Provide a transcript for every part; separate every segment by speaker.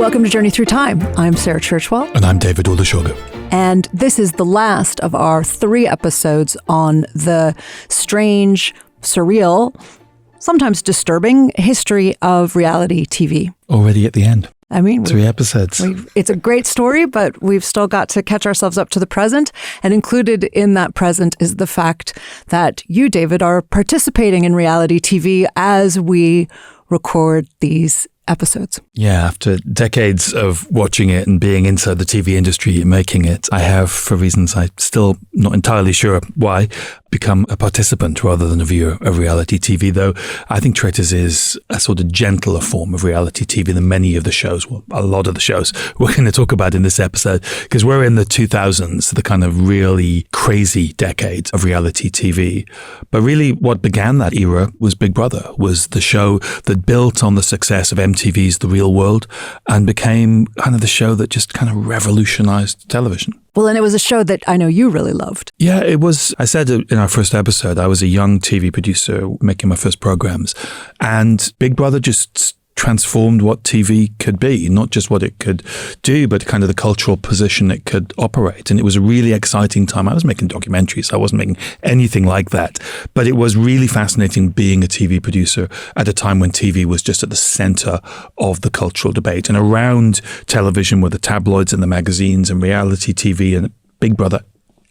Speaker 1: Welcome to Journey Through Time. I'm Sarah Churchwell.
Speaker 2: And I'm David Olusoga.
Speaker 1: And this is the last of our 3 episodes on the strange, surreal, sometimes disturbing history of reality TV.
Speaker 2: Already at the end.
Speaker 1: I mean,
Speaker 2: 3 episodes.
Speaker 1: It's a great story, but we've still got to catch ourselves up to the present. And included in that present is the fact that you, David, are participating in reality TV as we record these episodes.
Speaker 2: Yeah, after decades of watching it and being inside the TV industry and making it, I have, for reasons I'm still not entirely sure why, become a participant rather than a viewer of reality TV, though I think Traitors is a sort of gentler form of reality TV than many of the shows, well, a lot of the shows we're going to talk about in this episode, because we're in the 2000s, the kind of really crazy decades of reality TV. But really what began that era was Big Brother, was the show that built on the success of MTV's The Real World and became kind of the show that just kind of revolutionized television.
Speaker 1: Well, and it was a show that I know you really loved.
Speaker 2: Yeah, it was. I said in our first episode, I was a young TV producer making my first programs, and Big Brother just transformed what TV could be, not just what it could do, but kind of the cultural position it could operate. And it was a really exciting time. I was making documentaries. I wasn't making anything like that. But it was really fascinating being a TV producer at a time when TV was just at the center of the cultural debate. And around television were the tabloids and the magazines and reality TV, and Big Brother,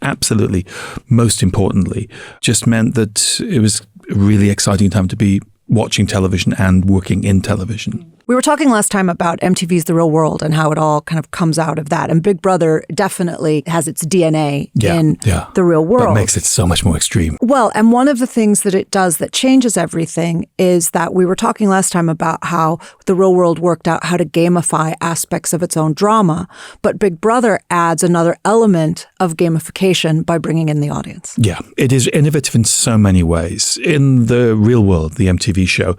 Speaker 2: absolutely, most importantly, just meant that it was a really exciting time to be watching television and working in television.
Speaker 1: We were talking last time about MTV's The Real World and how it all kind of comes out of that. And Big Brother definitely has its DNA in The Real World.
Speaker 2: That makes it so much more extreme.
Speaker 1: Well, and one of the things that it does that changes everything is that we were talking last time about how The Real World worked out how to gamify aspects of its own drama. But Big Brother adds another element of gamification by bringing in the audience.
Speaker 2: Yeah, it is innovative in so many ways. In The Real World, the MTV show,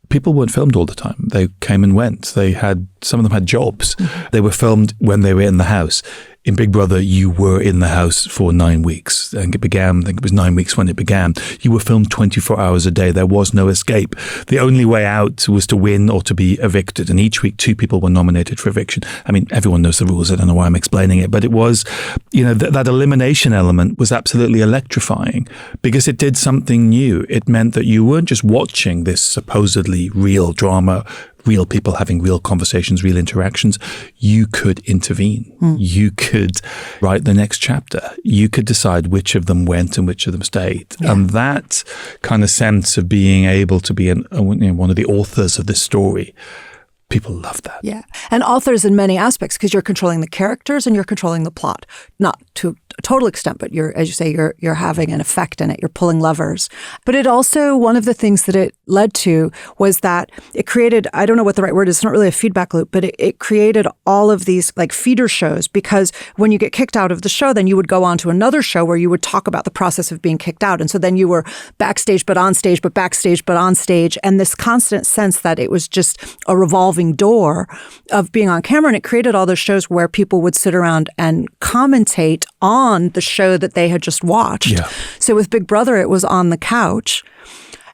Speaker 2: people weren't filmed all the time. They came and went. Some of them had jobs. Mm-hmm. They were filmed when they were in the house. In Big Brother, you were in the house for 9 weeks. And I think it was 9 weeks when it began. You were filmed 24 hours a day. There was no escape. The only way out was to win or to be evicted. And each week, 2 people were nominated for eviction. I mean, everyone knows the rules. I don't know why I'm explaining it. But it was, that elimination element was absolutely electrifying because it did something new. It meant that you weren't just watching this supposedly real drama, real people having real conversations, real interactions. You could intervene. You could write the next chapter. You could decide which of them went and which of them stayed. Yeah. And that kind of sense of being able to be one of the authors of this story, people love that.
Speaker 1: Yeah. And authors in many aspects, because you're controlling the characters and you're controlling the plot. Not to a total extent, but as you say, you're having an effect in it. You're pulling levers. But it also, one of the things that it led to was that it created, I don't know what the right word is, it's not really a feedback loop, but it created all of these like feeder shows, because when you get kicked out of the show, then you would go on to another show where you would talk about the process of being kicked out. And so then you were backstage, but on stage, but backstage, but on stage. And this constant sense that it was just a revolving door of being on camera. And it created all those shows where people would sit around and commentate on the show that they had just watched. Yeah. So with Big Brother, it was on the couch.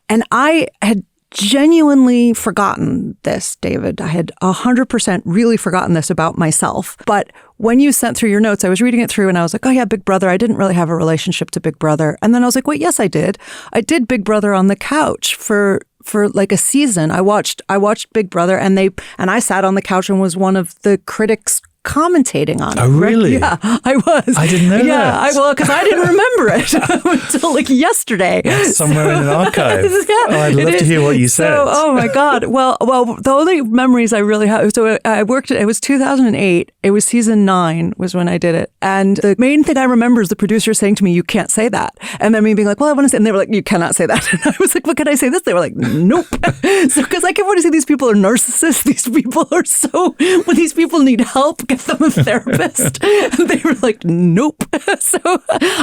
Speaker 1: And I had genuinely forgotten this, David. I had 100% really forgotten this about myself. But when you sent through your notes, I was reading it through and I was like, oh yeah, Big Brother. I didn't really have a relationship to Big Brother. And then I was like, wait, yes, I did. I did Big Brother on the couch for like a season. I watched Big Brother and I sat on the couch and was one of the critics commentating on it.
Speaker 2: Oh, really?
Speaker 1: Yeah, I was.
Speaker 2: I didn't know that.
Speaker 1: Yeah, because I didn't remember it until like yesterday.
Speaker 2: That's somewhere in an archive.
Speaker 1: Yeah,
Speaker 2: I'd love to hear what you said.
Speaker 1: So, oh my God. Well, the only memories I really have, so it was 2008. It was season 9 was when I did it. And the main thing I remember is the producer saying to me, you can't say that. And then me being like, well, I want to say, and they were like, you cannot say that. And I was like, well, can I say this? They were like, nope. So, because I kept wanting to say these people are narcissists. These people are when these people need help, get them a therapist. And they were like, nope. So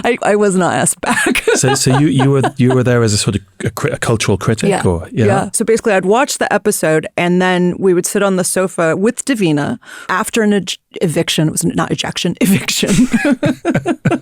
Speaker 1: I was not asked back.
Speaker 2: So you were there as a sort of a cultural critic?
Speaker 1: Yeah.
Speaker 2: Or,
Speaker 1: yeah. So basically I'd watch the episode and then we would sit on the sofa with Davina after an eviction. It was not ejection, eviction.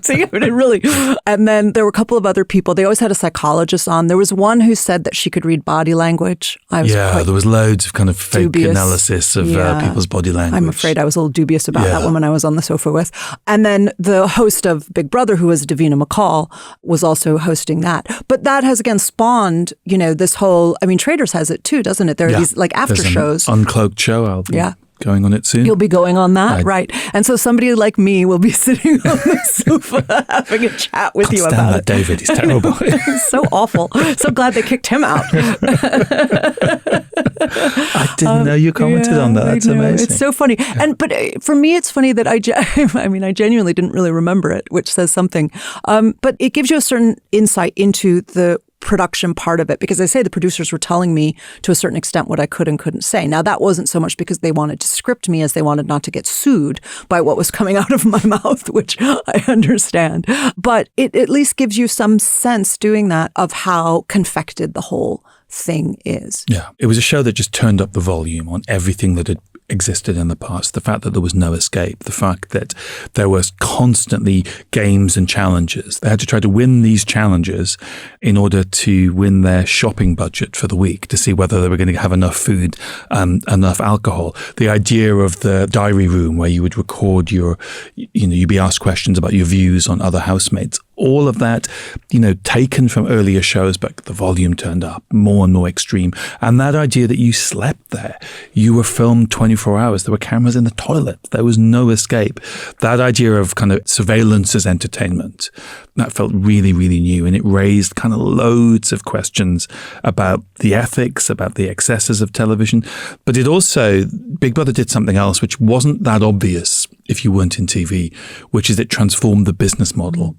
Speaker 1: See, it really. And then there were a couple of other people. They always had a psychologist on. There was one who said that she could read body language.
Speaker 2: There was loads of kind of fake
Speaker 1: dubious
Speaker 2: analysis of people's body language.
Speaker 1: I'm afraid I was a little dubious about that woman I was on the sofa with. And then the host of Big Brother, who was Davina McCall, was also hosting that. But that has again spawned, this whole, Traders has it too, doesn't it? There are these like after shows.
Speaker 2: Uncloaked show album. Going on it soon.
Speaker 1: You'll be going on that, right? And so somebody like me will be sitting on the sofa having a chat with you about it.
Speaker 2: David, he's terrible.
Speaker 1: It's so awful. So glad they kicked him out.
Speaker 2: I didn't know you commented on that. That's amazing.
Speaker 1: It's so funny. But for me, it's funny that I genuinely didn't really remember it, which says something. But it gives you a certain insight into the production part of it, because I say the producers were telling me to a certain extent what I could and couldn't say. Now, that wasn't so much because they wanted to script me as they wanted not to get sued by what was coming out of my mouth, which I understand. But it at least gives you some sense doing that of how confected the whole thing is.
Speaker 2: Yeah. It was a show that just turned up the volume on everything that had existed in the past. The fact that there was no escape, the fact that there was constantly games and challenges. They had to try to win these challenges in order to win their shopping budget for the week, to see whether they were going to have enough food and enough alcohol. The idea of the diary room where you would record you'd be asked questions about your views on other housemates. All of that, taken from earlier shows, but the volume turned up more and more extreme. And that idea that you slept there, you were filmed 24 hours. There were cameras in the toilet. There was no escape. That idea of kind of surveillance as entertainment, that felt really, really new. And it raised kind of loads of questions about the ethics, about the excesses of television. But it also, Big Brother did something else, which wasn't that obvious if you weren't in TV, which is it transformed the business model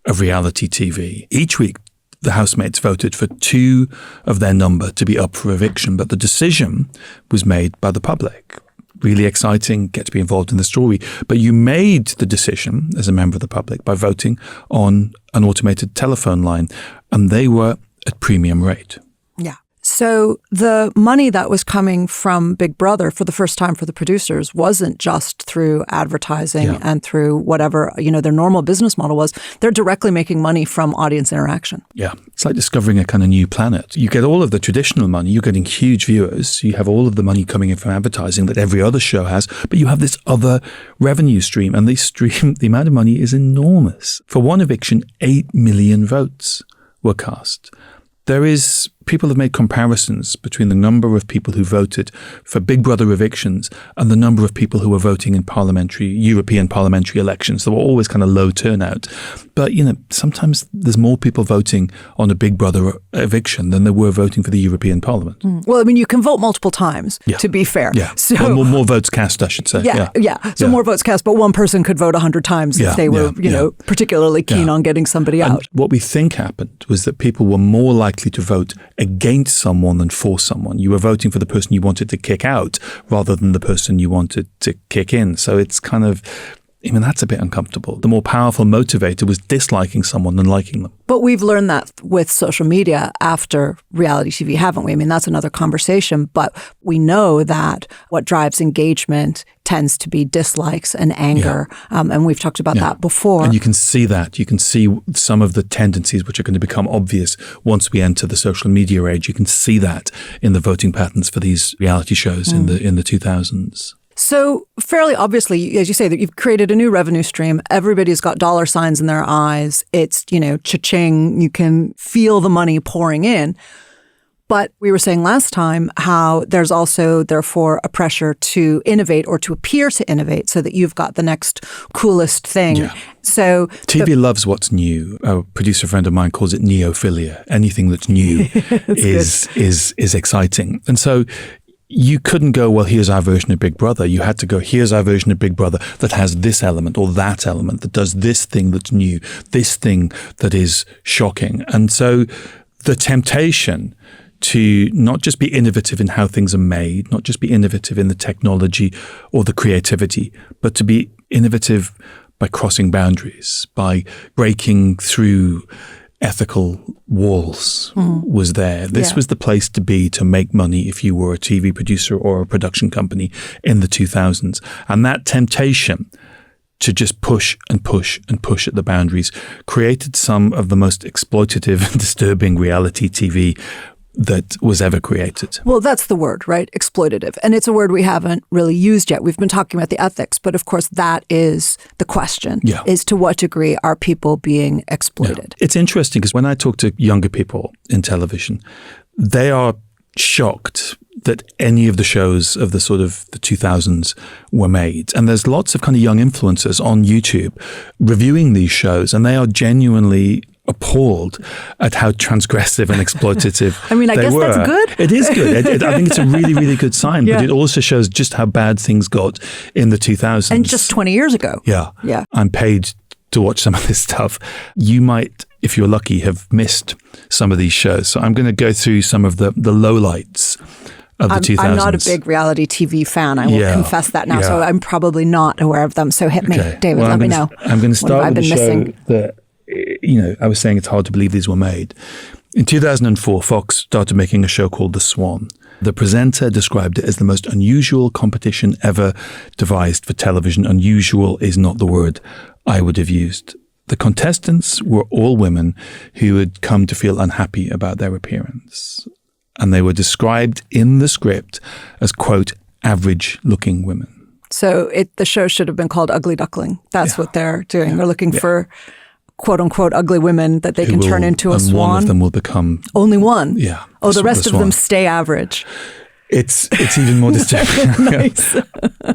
Speaker 2: of reality TV. Each week, the housemates voted for 2 of their number to be up for eviction, but the decision was made by the public. Really exciting, get to be involved in the story. But you made the decision as a member of the public by voting on an automated telephone line, and they were at premium rate.
Speaker 1: Yeah. So the money that was coming from Big Brother for the first time for the producers wasn't just through advertising and through whatever, their normal business model was. They're directly making money from audience interaction.
Speaker 2: Yeah. It's like discovering a kind of new planet. You get all of the traditional money. You're getting huge viewers. You have all of the money coming in from advertising that every other show has, but you have this other revenue stream. And the amount of money is enormous. For one eviction, 8 million votes were cast. People have made comparisons between the number of people who voted for Big Brother evictions and the number of people who were voting in European parliamentary elections. There were always kind of low turnout. But, sometimes there's more people voting on a Big Brother eviction than there were voting for the European Parliament.
Speaker 1: Mm. Well, you can vote multiple times, to be fair.
Speaker 2: Yeah.
Speaker 1: So,
Speaker 2: well, more votes cast, I should say.
Speaker 1: So more votes cast, but one person could vote 100 times if they were, particularly keen on getting somebody out.
Speaker 2: And what we think happened was that people were more likely to vote against someone than for someone. You were voting for the person you wanted to kick out rather than the person you wanted to kick in. So it's kind of, that's a bit uncomfortable. The more powerful motivator was disliking someone than liking them.
Speaker 1: But we've learned that with social media after reality TV, haven't we? That's another conversation. But we know that what drives engagement tends to be dislikes and anger. And we've talked about that before.
Speaker 2: And you can see that. You can see some of the tendencies which are going to become obvious once we enter the social media age. You can see that in the voting patterns for these reality shows in the 2000s.
Speaker 1: So fairly obviously, as you say, that you've created a new revenue stream. Everybody's got dollar signs in their eyes. It's, cha-ching. You can feel the money pouring in. But we were saying last time how there's also, therefore, a pressure to innovate or to appear to innovate so that you've got the next coolest thing.
Speaker 2: Yeah.
Speaker 1: So
Speaker 2: TV loves what's new. A producer friend of mine calls it neophilia. Anything that's new is exciting. And so you couldn't go, well, here's our version of Big Brother. You had to go, here's our version of Big Brother that has this element or that element, that does this thing that's new, this thing that is shocking. And so the temptation to not just be innovative in how things are made, not just be innovative in the technology or the creativity, but to be innovative by crossing boundaries, by breaking through ethical walls was there. This was the place to be to make money if you were a TV producer or a production company in the 2000s. And that temptation to just push and push and push at the boundaries created some of the most exploitative and disturbing reality TV that was ever created.
Speaker 1: Well, that's the word, right? Exploitative. And it's a word we haven't really used yet. We've been talking about the ethics, but of course that is the question, is to what degree are people being exploited?
Speaker 2: It's interesting because when I talk to younger people in television, they are shocked that any of the shows of the sort of the 2000s were made. And there's lots of kind of young influencers on YouTube reviewing these shows, and they are genuinely appalled at how transgressive and exploitative
Speaker 1: I mean, I guess
Speaker 2: were.
Speaker 1: that's good.
Speaker 2: It is good. I think it's a really, really good sign, but it also shows just how bad things got in the 2000s.
Speaker 1: And just 20 years ago.
Speaker 2: Yeah. I'm paid to watch some of this stuff. You might, if you're lucky, have missed some of these shows. So I'm going to go through some of the lowlights of the 2000s.
Speaker 1: I'm not a big reality TV fan. I will confess that now. So I'm probably not aware of them. So hit me, David.
Speaker 2: Well,
Speaker 1: let me know.
Speaker 2: I'm going to start with a show that, I was saying it's hard to believe these were made. In 2004, Fox started making a show called The Swan. The presenter described it as the most unusual competition ever devised for television. Unusual is not the word I would have used. The contestants were all women who had come to feel unhappy about their appearance. And they were described in the script as, quote, average-looking women.
Speaker 1: So the show should have been called Ugly Duckling. That's what they're doing. They're looking for, quote unquote, ugly women that they can turn into a swan.
Speaker 2: And one of them will become...
Speaker 1: Only one?
Speaker 2: Yeah.
Speaker 1: Oh, the rest of them stay average.
Speaker 2: It's even more disturbing.
Speaker 1: Nice.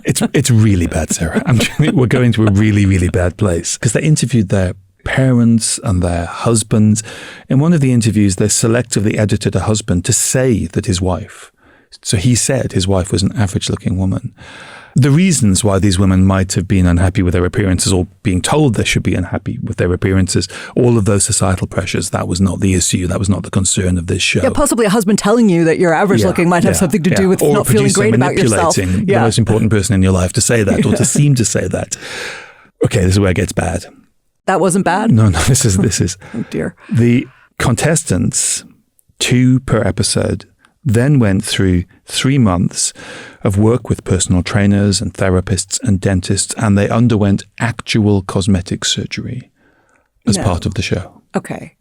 Speaker 2: It's really bad, Sarah. We're going to a really, really bad place because they interviewed their parents and their husbands. In one of the interviews, they selectively edited a husband to say that his wife. So he said his wife was an average-looking woman. The reasons why these women might have been unhappy with their appearances or being told they should be unhappy with their appearances, all of those societal pressures, that was not the issue. That was not the concern of this show.
Speaker 1: Yeah, possibly a husband telling you that you're average looking might have something to do with
Speaker 2: or
Speaker 1: not feeling great about yourself.
Speaker 2: Or manipulating the most important person in your life to say that or to seem to say that. Okay, this is where it gets bad.
Speaker 1: That wasn't bad?
Speaker 2: No, this is.
Speaker 1: Oh, dear.
Speaker 2: The contestants, 2 per episode, then went through 3 months of work with personal trainers and therapists and dentists, and they underwent actual cosmetic surgery as part of the show.
Speaker 1: Okay.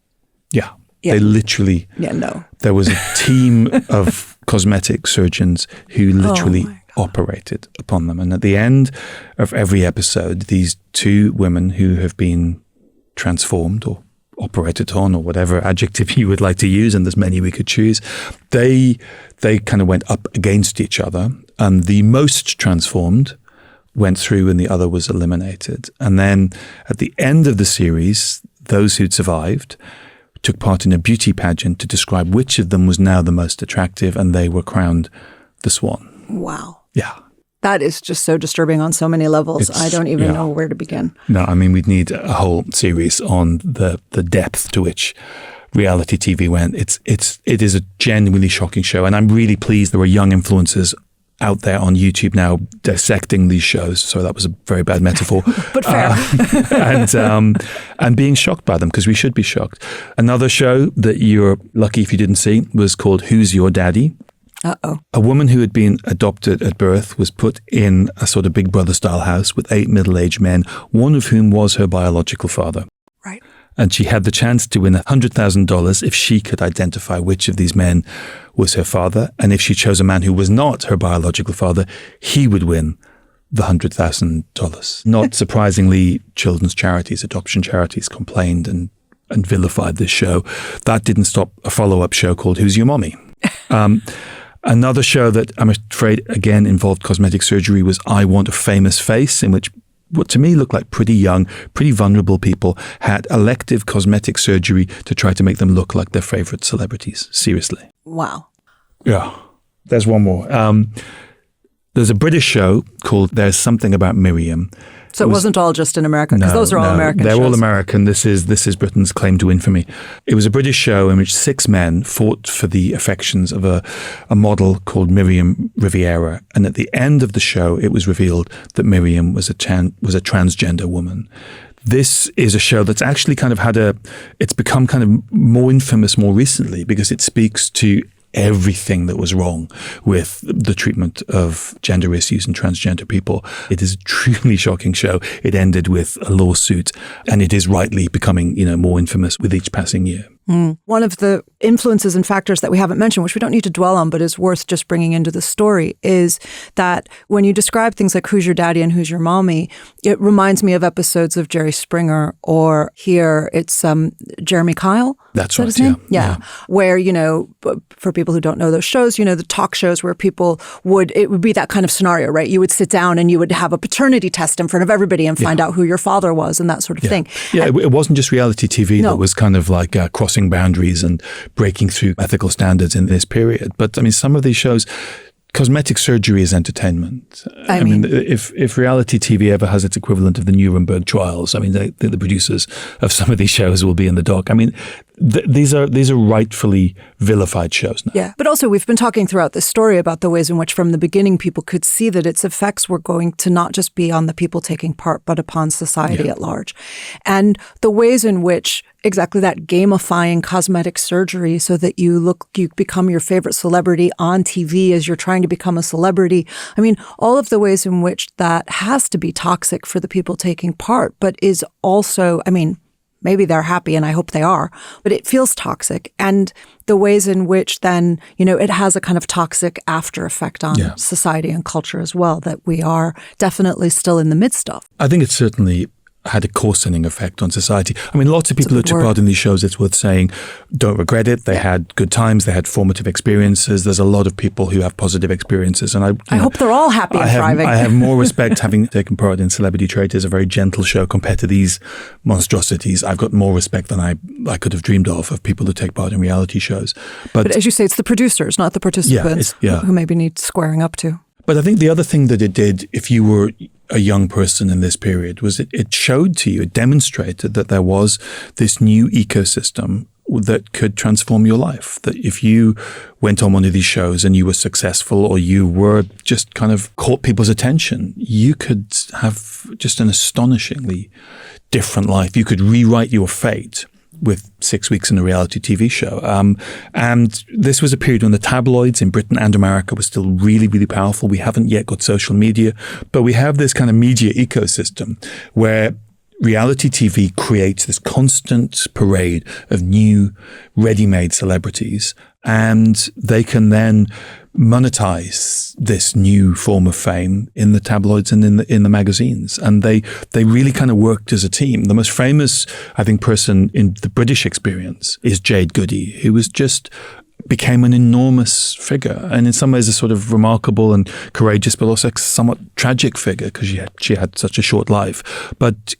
Speaker 2: Yeah. They literally...
Speaker 1: Yeah, no.
Speaker 2: There was a team of cosmetic surgeons who literally operated upon them. And at the end of every episode, these 2 women who have been transformed or operated on or whatever adjective you would like to use, and there's many we could choose, they kind of went up against each other, and the most transformed went through and the other was eliminated. And then at the end of the series, those who'd survived took part in a beauty pageant to describe which of them was now the most attractive, and they were crowned the Swan.
Speaker 1: Wow.
Speaker 2: Yeah.
Speaker 1: That is just so disturbing on so many levels. I don't even know where to begin.
Speaker 2: No, I mean, we'd need a whole series on the depth to which reality TV went. It is a genuinely shocking show, and I'm really pleased there are young influencers out there on YouTube now dissecting these shows. So that was a very bad metaphor.
Speaker 1: But fair.
Speaker 2: And being shocked by them, because we should be shocked. Another show that you're lucky if you didn't see was called Who's Your Daddy?
Speaker 1: Uh-oh.
Speaker 2: A woman who had been adopted at birth was put in a sort of Big Brother style house with 8 middle-aged men, one of whom was her biological father.
Speaker 1: Right.
Speaker 2: And she had the chance to win $100,000 if she could identify which of these men was her father. And if she chose a man who was not her biological father, he would win the $100,000. Not surprisingly, children's charities, adoption charities complained and vilified this show. That didn't stop a follow-up show called Who's Your Mommy? Another show that I'm afraid, again, involved cosmetic surgery was I Want a Famous Face, in which what to me looked like pretty young, pretty vulnerable people had elective cosmetic surgery to try to make them look like their favorite celebrities. Seriously.
Speaker 1: Wow.
Speaker 2: Yeah. There's one more. There's a British show called There's Something About Miriam.
Speaker 1: So it wasn't all just in America, because those are all American shows.
Speaker 2: They're all American. This is Britain's claim to infamy. It was a British show in which 6 men fought for the affections of a model called Miriam Riviera. And at the end of the show, it was revealed that Miriam was a transgender woman. this is a show that's actually kind of it's become kind of more infamous more recently because it speaks to everything that was wrong with the treatment of gender issues and transgender people. It is a truly shocking show. It ended with a lawsuit, and it is rightly becoming, more infamous with each passing year.
Speaker 1: One of the influences and factors that we haven't mentioned, which we don't need to dwell on, but is worth just bringing into the story, is that when you describe things like Who's Your Daddy and Who's Your Mommy, it reminds me of episodes of Jerry Springer, or here it's Jeremy Kyle.
Speaker 2: That's
Speaker 1: right,
Speaker 2: his
Speaker 1: name? Yeah. Where, for people who don't know those shows, the talk shows where it would be that kind of scenario, right? You would sit down and you would have a paternity test in front of everybody and find out who your father was and that sort of thing.
Speaker 2: Yeah, it wasn't just reality TV that was kind of like crossing boundaries and breaking through ethical standards in this period. But I mean, some of these shows, cosmetic surgery is entertainment. I mean, if reality TV ever has its equivalent of the Nuremberg trials, I mean, the producers of some of these shows will be in the dock. I mean, these are rightfully vilified shows now.
Speaker 1: Yeah, but also we've been talking throughout this story about the ways in which from the beginning people could see that its effects were going to not just be on the people taking part, but upon society at large. And the ways in which exactly that gamifying cosmetic surgery so that you become your favorite celebrity on TV as you're trying to become a celebrity. I mean, all of the ways in which that has to be toxic for the people taking part, but is also, maybe they're happy and I hope they are, but it feels toxic. And the ways in which then, it has a kind of toxic after effect on society and culture as well that we are definitely still in the midst of.
Speaker 2: I think it's certainly had a coarsening effect on society. I mean, lots of people who took part in these shows, it's worth saying, don't regret it. They had good times. They had formative experiences. There's a lot of people who have positive experiences. And I hope
Speaker 1: they're all happy and thriving.
Speaker 2: I have more respect having taken part in Celebrity Trait. It's a very gentle show compared to these monstrosities. I've got more respect than I could have dreamed of people who take part in reality shows. But
Speaker 1: as you say, it's the producers, not the participants who maybe need squaring up to.
Speaker 2: But I think the other thing that it did, if you were a young person in this period, was it showed to you, it demonstrated that there was this new ecosystem that could transform your life. That if you went on one of these shows and you were successful or you were just kind of caught people's attention, you could have just an astonishingly different life. You could rewrite your fate with 6 weeks in a reality TV show. And this was a period when the tabloids in Britain and America were still really, really powerful. We haven't yet got social media, but we have this kind of media ecosystem where reality TV creates this constant parade of new ready-made celebrities, and they can then monetize this new form of fame in the tabloids and in the magazines. And they really kind of worked as a team. The most famous, I think, person in the British experience is Jade Goody, who was just became an enormous figure, and in some ways a sort of remarkable and courageous, but also somewhat tragic figure because she had such a short life. But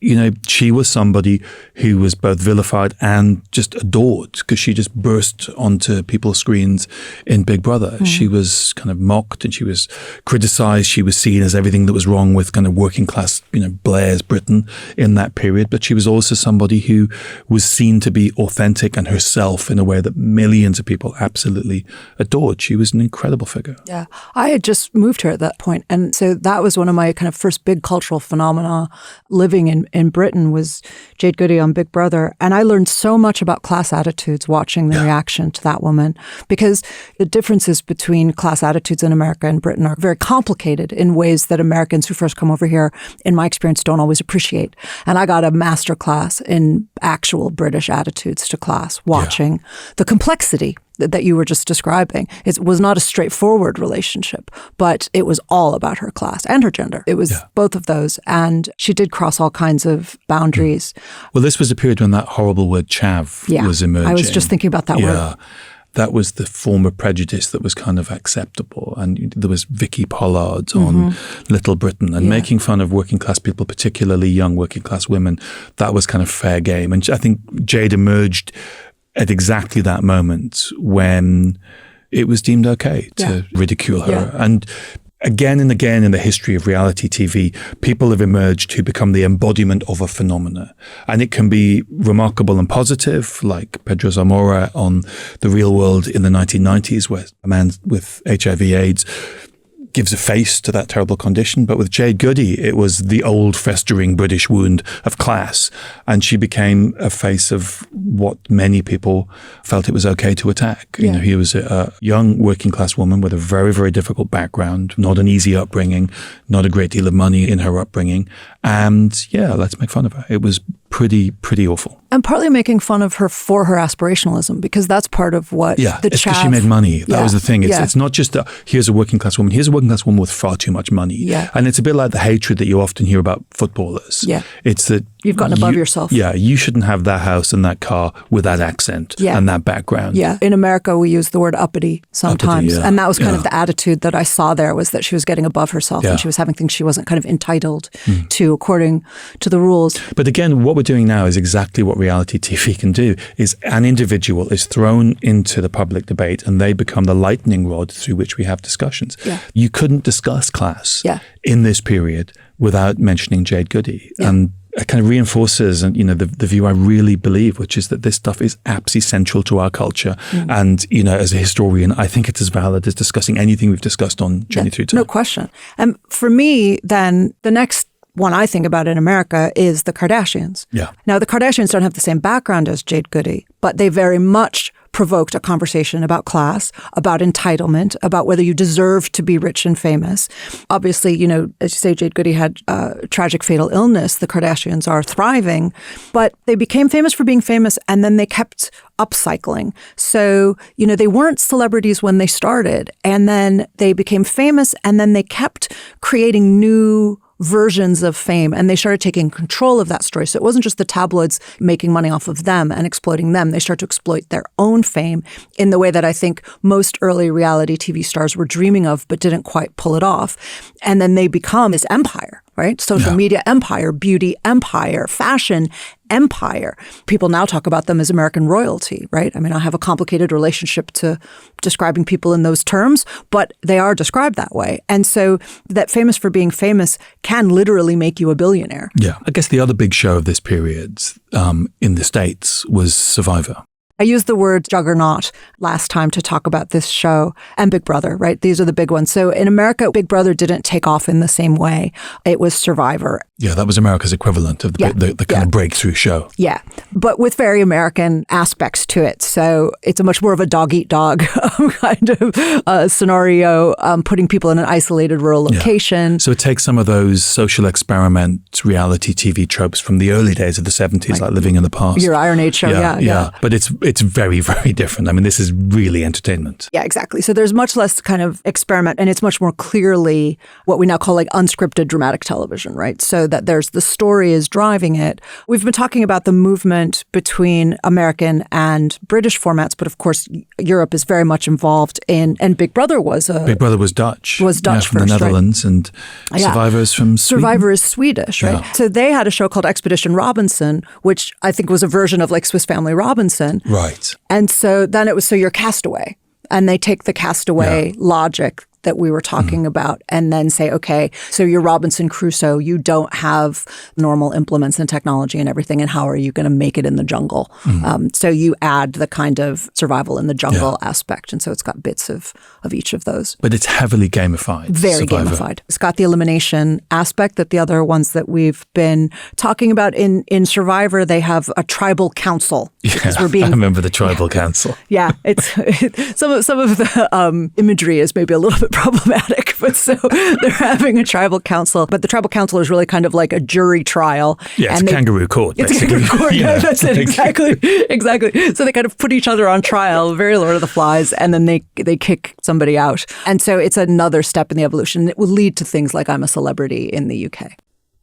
Speaker 2: she was somebody who was both vilified and just adored because she just burst onto people's screens in Big Brother. She was kind of mocked and she was criticized. She was seen as everything that was wrong with kind of working class, Blair's Britain in that period. But she was also somebody who was seen to be authentic and herself in a way that millions of people absolutely adored. She was an incredible figure.
Speaker 1: Yeah. I had just moved here at that point. And so that was one of my kind of first big cultural phenomena living in Britain was Jade Goody on Big Brother. And I learned so much about class attitudes watching the reaction to that woman, because the differences between class attitudes in America and Britain are very complicated in ways that Americans who first come over here, in my experience, don't always appreciate. And I got a master class in actual British attitudes to class, watching the complexity that you were just describing. It was not a straightforward relationship, but it was all about her class and her gender. It was both of those. And she did cross all kinds of boundaries.
Speaker 2: Well, this was a period when that horrible word chav was emerging.
Speaker 1: I was just thinking about that word.
Speaker 2: That was the form of prejudice that was kind of acceptable. And there was Vicky Pollard on Little Britain and making fun of working class people, particularly young working class women. That was kind of fair game. And I think Jade emerged at exactly that moment when it was deemed okay to ridicule her. And again and again in the history of reality TV, people have emerged who become the embodiment of a phenomena. And it can be remarkable and positive, like Pedro Zamora on The Real World in the 1990s, where a man with HIV/AIDS gives a face to that terrible condition. But with Jade Goody, it was the old festering British wound of class. And she became a face of what many people felt it was okay to attack.
Speaker 1: Yeah.
Speaker 2: He was a young working class woman with a very, very difficult background, not an easy upbringing, not a great deal of money in her upbringing. And yeah, let's make fun of her. It was pretty awful.
Speaker 1: And partly making fun of her for her aspirationalism, because that's part of what the
Speaker 2: it's because she made money. That was the thing. It's not just here's a working class woman. Here's a working class woman with far too much money.
Speaker 1: Yeah.
Speaker 2: And it's a bit like the hatred that you often hear about footballers.
Speaker 1: Yeah.
Speaker 2: It's that
Speaker 1: you've gotten above yourself.
Speaker 2: Yeah. You shouldn't have that house and that car with that accent and that background.
Speaker 1: Yeah. In America, we use the word uppity sometimes.
Speaker 2: Uppity,
Speaker 1: and that was kind of the attitude that I saw there, was that she was getting above herself and she was having things she wasn't kind of entitled to according to the rules.
Speaker 2: But again, what we're doing now is exactly what reality TV can do. Is an individual is thrown into the public debate and they become the lightning rod through which we have discussions.
Speaker 1: Yeah.
Speaker 2: You couldn't discuss class in this period without mentioning Jade Goody.
Speaker 1: Yeah.
Speaker 2: And it kind of reinforces the view I really believe, which is that this stuff is absolutely central to our culture. And, as a historian, I think it's as valid as discussing anything we've discussed on Journey Through Time.
Speaker 1: No question. And for me, then, the next one I think about in America is the Kardashians.
Speaker 2: Yeah.
Speaker 1: Now, the Kardashians don't have the same background as Jade Goody, but they very much provoked a conversation about class, about entitlement, about whether you deserve to be rich and famous. Obviously, as you say, Jade Goody had a tragic fatal illness. The Kardashians are thriving, but they became famous for being famous, and then they kept upcycling. So, they weren't celebrities when they started, and then they became famous, and then they kept creating new versions of fame, and they started taking control of that story. So it wasn't just the tabloids making money off of them and exploiting them. They started to exploit their own fame in the way that I think most early reality TV stars were dreaming of, but didn't quite pull it off. And then they become this empire, right? Social media empire, beauty empire, fashion empire. People now talk about them as American royalty, right? I mean, I have a complicated relationship to describing people in those terms, but they are described that way. And so that famous for being famous can literally make you a billionaire.
Speaker 2: Yeah. I guess the other big show of this period in the States was Survivor.
Speaker 1: I used the word juggernaut last time to talk about this show, and Big Brother, right? These are the big ones. So in America, Big Brother didn't take off in the same way. It was Survivor.
Speaker 2: Yeah, that was America's equivalent of the kind of breakthrough show.
Speaker 1: Yeah, but with very American aspects to it. So it's a much more of a dog-eat-dog kind of scenario, putting people in an isolated rural location.
Speaker 2: Yeah. So it takes some of those social experiment reality TV tropes from the early days of the 70s, like Living in the Past.
Speaker 1: Your Iron Age show, yeah.
Speaker 2: But it's very, very different. I mean, this is really entertainment.
Speaker 1: Yeah, exactly. So there's much less kind of experiment, and it's much more clearly what we now call like unscripted dramatic television, right? So that there's the story is driving it. We've been talking about the movement between American and British formats, but of course Europe is very much involved in, and Big Brother was
Speaker 2: Big Brother was Dutch.
Speaker 1: Was Dutch
Speaker 2: from
Speaker 1: first,
Speaker 2: the Netherlands,
Speaker 1: right?
Speaker 2: And Survivor is from Sweden.
Speaker 1: Survivor is Swedish, right? Yeah. So they had a show called Expedition Robinson, which I think was a version of like Swiss Family Robinson.
Speaker 2: Right.
Speaker 1: And so then it was, so you're castaway, and they take the castaway logic that we were talking about and then say, okay, so you're Robinson Crusoe, you don't have normal implements and technology and everything, and how are you going to make it in the jungle? So you add the kind of survival in the jungle aspect, and so it's got bits of each of those.
Speaker 2: But it's heavily gamified.
Speaker 1: Very
Speaker 2: Survivor.
Speaker 1: gamified. It's got the elimination aspect that the other ones that we've been talking about. In Survivor, they have a tribal council.
Speaker 2: Yeah, I remember the tribal council.
Speaker 1: Yeah, it's some of the imagery is maybe a little bit problematic, but so they're having a tribal council. But the tribal council is really kind of like a jury trial.
Speaker 2: Yeah, it's a kangaroo court, basically.
Speaker 1: It's a kangaroo court, that's it, exactly. So they kind of put each other on trial, very Lord of the Flies, and then they kick somebody out. And so it's another step in the evolution. It will lead to things like I'm a Celebrity in the UK.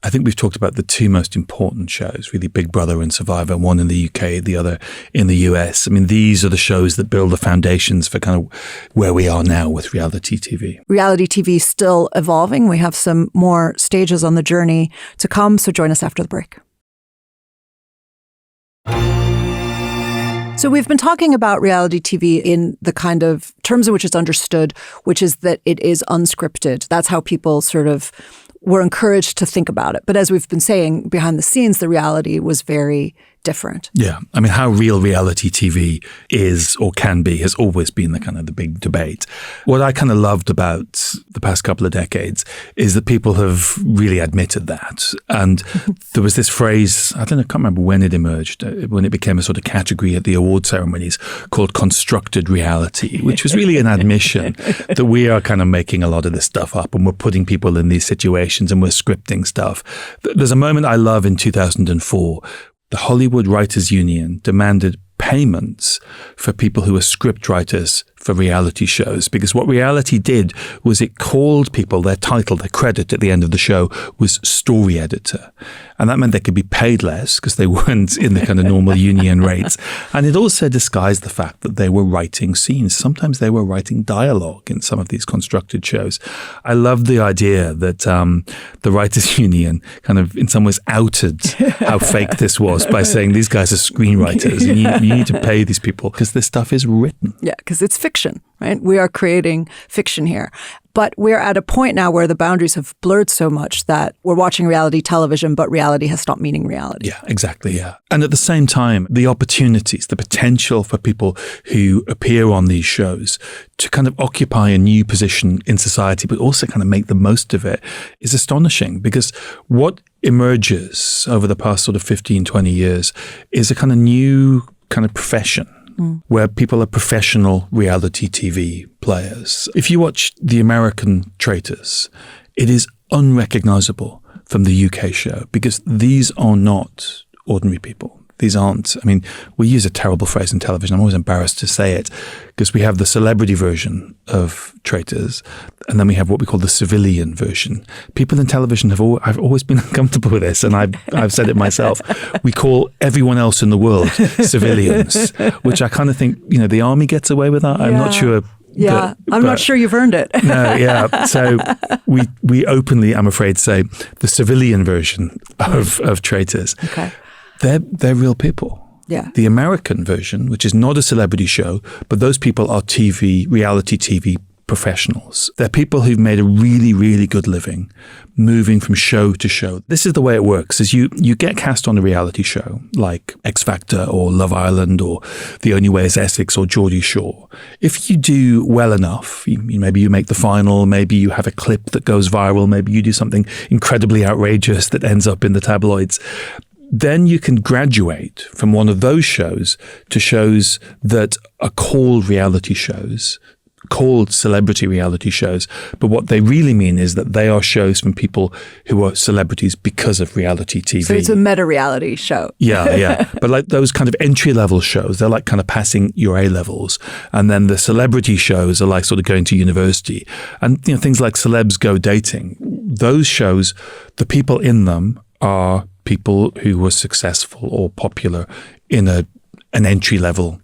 Speaker 2: I think we've talked about the two most important shows, really, Big Brother and Survivor, one in the UK, the other in the US. I mean, these are the shows that build the foundations for kind of where we are now with reality TV. Reality
Speaker 1: TV is still evolving. We have some more stages on the journey to come, so join us after the break. So we've been talking about reality TV in the kind of terms in which it's understood, which is that it is unscripted. That's how people sort of were encouraged to think about it. But as we've been saying, behind the scenes, the reality was very different.
Speaker 2: Yeah. I mean, how real reality TV is or can be has always been the big debate. What I kind of loved about the past couple of decades is that people have really admitted that. And there was this phrase, I can't remember when it emerged, when it became a sort of category at the award ceremonies called constructed reality, which was really an admission that we are kind of making a lot of this stuff up and we're putting people in these situations and we're scripting stuff. There's a moment I love in 2004. The Hollywood Writers Union demanded payments for people who were script writers for reality shows, because what reality did was it called people, their title, their credit at the end of the show was story editor. And that meant they could be paid less because they weren't in the kind of normal union rates. And it also disguised the fact that they were writing scenes. Sometimes they were writing dialogue in some of these constructed shows. I loved the idea that the Writers Union kind of in some ways outed how fake this was by saying these guys are screenwriters and you need to pay these people because this stuff is written.
Speaker 1: Yeah, because it's fiction, right? We are creating fiction here. But we're at a point now where the boundaries have blurred so much that we're watching reality television, but reality has stopped meaning reality.
Speaker 2: Yeah, exactly. Yeah. And at the same time, the opportunities, the potential for people who appear on these shows to kind of occupy a new position in society, but also kind of make the most of it is astonishing, because what emerges over the past sort of 15, 20 years is a kind of new kind of profession. Where people are professional reality TV players. If you watch the American Traitors, it is unrecognizable from the UK show because these are not ordinary people. These aren't, I mean, we use a terrible phrase in television. I'm always embarrassed to say it because we have the celebrity version of Traitors and then we have what we call the civilian version. People in television I've always been uncomfortable with this, and I've said it myself. We call everyone else in the world civilians, which I kind of think, the army gets away with that. Yeah. I'm not sure.
Speaker 1: Yeah, I'm not sure you've earned it.
Speaker 2: No, yeah. So we openly, I'm afraid, say the civilian version of Traitors.
Speaker 1: Okay.
Speaker 2: They're real people.
Speaker 1: Yeah.
Speaker 2: The American version, which is not a celebrity show, but those people are reality TV professionals. They're people who've made a really, really good living moving from show to show. This is the way it works, is you get cast on a reality show like X Factor or Love Island or The Only Way is Essex or Geordie Shore. If you do well enough, maybe you make the final, maybe you have a clip that goes viral, maybe you do something incredibly outrageous that ends up in the tabloids, then you can graduate from one of those shows to shows that are called reality shows, called celebrity reality shows. But what they really mean is that they are shows from people who are celebrities because of reality TV.
Speaker 1: So it's a meta-reality show.
Speaker 2: Yeah. But like those kind of entry-level shows, they're like kind of passing your A-levels. And then the celebrity shows are like sort of going to university. And things like Celebs Go Dating. Those shows, the people in them are people who were successful or popular in an entry-level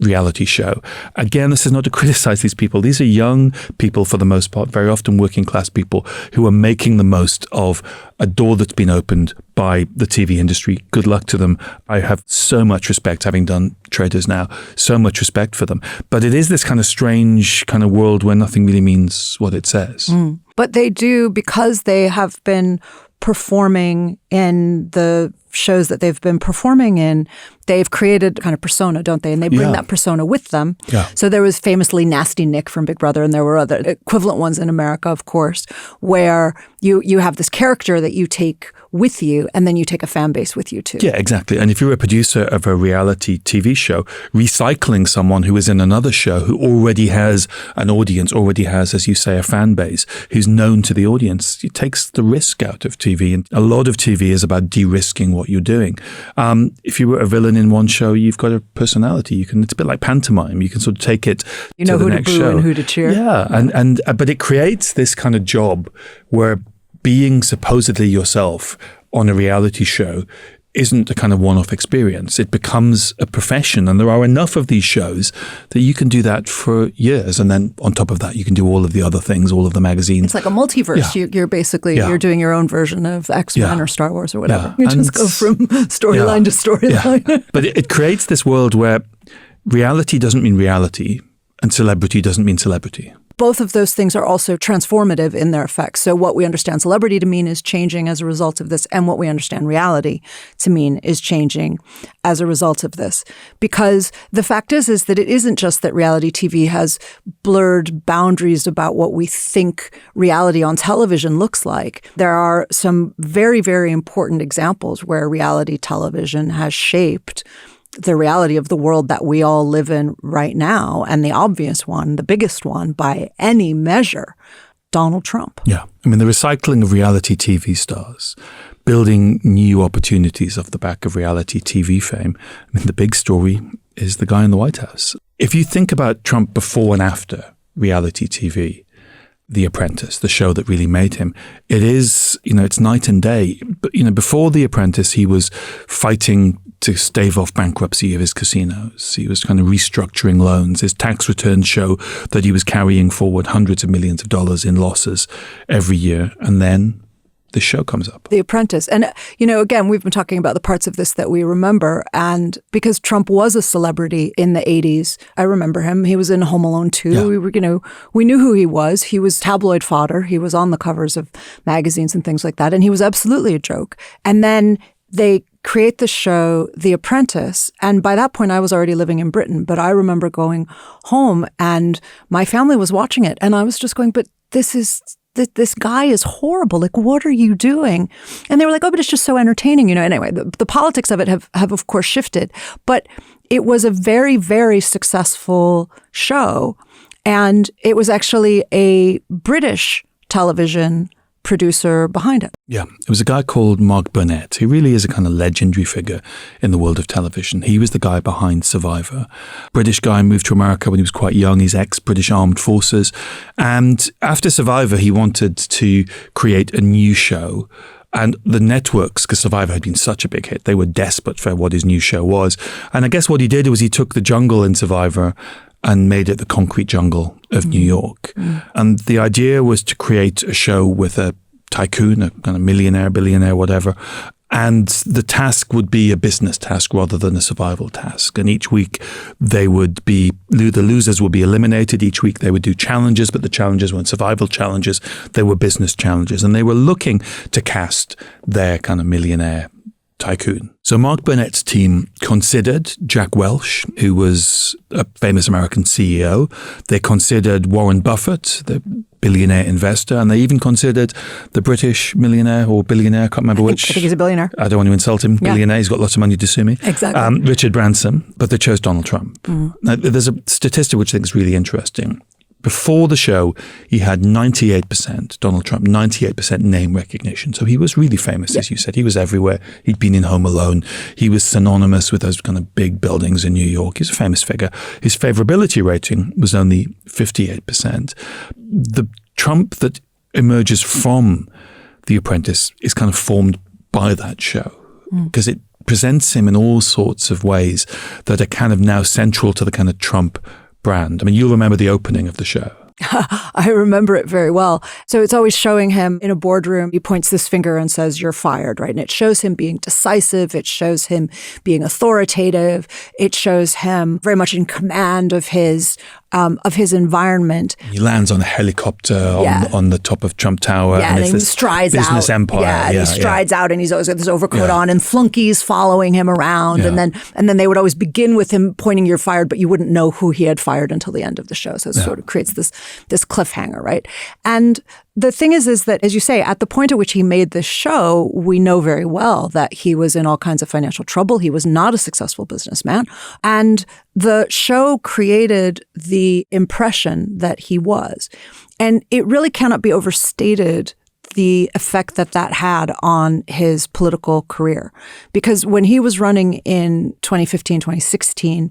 Speaker 2: reality show. Again, this is not to criticize these people. These are young people for the most part, very often working class people who are making the most of a door that's been opened by the TV industry. Good luck to them. I have so much respect, having done Traitors now, so much respect for them. But it is this kind of strange kind of world where nothing really means what it says.
Speaker 1: But they do, because they have been performing in the shows that they've been performing in, they've created kind of persona, don't they? And they bring that persona with them.
Speaker 2: Yeah.
Speaker 1: So there was famously Nasty Nick from Big Brother, and there were other equivalent ones in America, of course, where you have this character that you take with you, and then you take a fan base with you too.
Speaker 2: Yeah, exactly. And if you're a producer of a reality TV show, recycling someone who is in another show who already has an audience, already has, as you say, a fan base, who's known to the audience, it takes the risk out of TV. And a lot of TV is about de-risking what you're doing. If you were a villain in one show, you've got a personality. It's a bit like pantomime. You can sort of take it to the next show.
Speaker 1: You know who to boo and who to cheer.
Speaker 2: Yeah, but it creates this kind of job where being supposedly yourself on a reality show isn't a kind of one-off experience. It becomes a profession, and there are enough of these shows that you can do that for years. And then on top of that, you can do all of the other things, all of the magazines.
Speaker 1: It's like a multiverse. Yeah. You're basically, you're doing your own version of X-Men or Star Wars or whatever. You just go from storyline to storyline.
Speaker 2: Yeah. But it creates this world where reality doesn't mean reality and celebrity doesn't mean celebrity.
Speaker 1: both of those things are also transformative in their effects. So what we understand celebrity to mean is changing as a result of this, and what we understand reality to mean is changing as a result of this. Because the fact is that it isn't just that reality TV has blurred boundaries about what we think reality on television looks like. There are some very, very important examples where reality television has shaped the reality of the world that we all live in right now. And the obvious one, the biggest one by any measure, Donald Trump.
Speaker 2: Yeah. I mean, the recycling of reality TV stars, building new opportunities off the back of reality TV fame. I mean, the big story is the guy in the White House. If you think about Trump before and after reality TV, The Apprentice, the show that really made him, it is, it's night and day. But, before The Apprentice, he was fighting to stave off bankruptcy of his casinos. He was kind of restructuring loans. His tax returns show that he was carrying forward hundreds of millions of dollars in losses every year. And then the show comes up.
Speaker 1: The Apprentice. And, again, we've been talking about the parts of this that we remember. And because Trump was a celebrity in the 80s, I remember him. He was in Home Alone 2. Yeah. We knew who he was. He was tabloid fodder. He was on the covers of magazines and things like that. And he was absolutely a joke. And then they create the show, The Apprentice. And by that point, I was already living in Britain. But I remember going home and my family was watching it. And I was just going, but this guy is horrible. Like, what are you doing? And they were like, oh, but it's just so entertaining. Anyway, the politics of it have of course shifted. But it was a very, very successful show. And it was actually a British television producer behind it.
Speaker 2: Yeah, it was a guy called Mark Burnett, who really is a kind of legendary figure in the world of television. He was the guy behind Survivor. British guy, moved to America when he was quite young. He's ex-British Armed Forces. And after Survivor, he wanted to create a new show. And the networks, because Survivor had been such a big hit, they were desperate for what his new show was. And I guess what he did was he took the jungle in Survivor and made it the concrete jungle of New York. And the idea was to create a show with a tycoon, a kind of millionaire, billionaire, whatever. And the task would be a business task rather than a survival task. And each week the losers would be eliminated. Each week they would do challenges, but the challenges weren't survival challenges. They were business challenges. And they were looking to cast their kind of millionaire tycoon. So Mark Burnett's team considered Jack Welch, who was a famous American CEO. They considered Warren Buffett, the billionaire investor, and they even considered the British millionaire or billionaire, I can't remember which.
Speaker 1: I think he's a billionaire.
Speaker 2: I don't want to insult him. Yeah. Billionaire, he's got lots of money to sue me.
Speaker 1: Exactly.
Speaker 2: Richard Branson, but they chose Donald Trump. Now, there's a statistic which I think is really interesting. Before the show, he had 98%, Donald Trump, 98% name recognition. So he was really famous, as you said. He was everywhere. He'd been in Home Alone. He was synonymous with those kind of big buildings in New York. He's a famous figure. His favorability rating was only 58%. The Trump that emerges from The Apprentice is kind of formed by that show because it presents him in all sorts of ways that are kind of now central to the kind of Trump brand. I mean, you'll remember the opening of the show.
Speaker 1: I remember it very well. So it's always showing him in a boardroom. He points this finger and says, "You're fired," right? And it shows him being decisive. It shows him being authoritative. It shows him very much in command of his environment.
Speaker 2: He lands on a helicopter on the top of Trump Tower.
Speaker 1: Yeah, and
Speaker 2: it's
Speaker 1: he strides out.
Speaker 2: Business empire.
Speaker 1: Yeah, and he strides out, and he's always got this overcoat on, and flunkies following him around. And then they would always begin with him pointing, "You're fired," but you wouldn't know who he had fired until the end of the show. So it sort of creates this cliffhanger, right? And the thing is that, as you say, at the point at which he made this show, we know very well that he was in all kinds of financial trouble. He was not a successful businessman. And the show created the impression that he was. And it really cannot be overstated the effect that had on his political career. Because when he was running in 2015, 2016,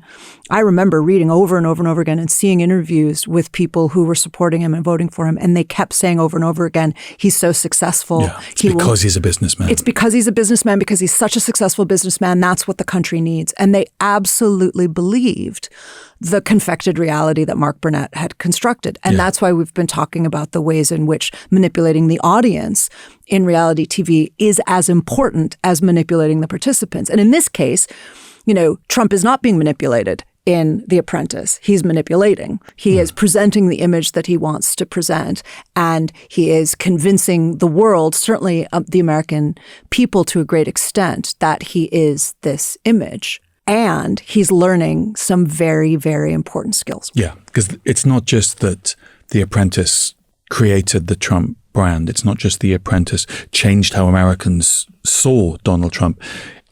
Speaker 1: I remember reading over and over and over again and seeing interviews with people who were supporting him and voting for him. And they kept saying over and over again, he's so successful.
Speaker 2: Yeah, because he's a businessman.
Speaker 1: It's because he's a businessman, because he's such a successful businessman. That's what the country needs. And they absolutely believed the confected reality that Mark Burnett had constructed. And that's why we've been talking about the ways in which manipulating the audience in reality TV is as important as manipulating the participants. And in this case, Trump is not being manipulated in The Apprentice. He's manipulating. He is presenting the image that he wants to present, and he is convincing the world, certainly the American people to a great extent, that he is this image. And he's learning some very, very important skills.
Speaker 2: Yeah, because it's not just that The Apprentice created the Trump brand. It's not just The Apprentice changed how Americans saw Donald Trump.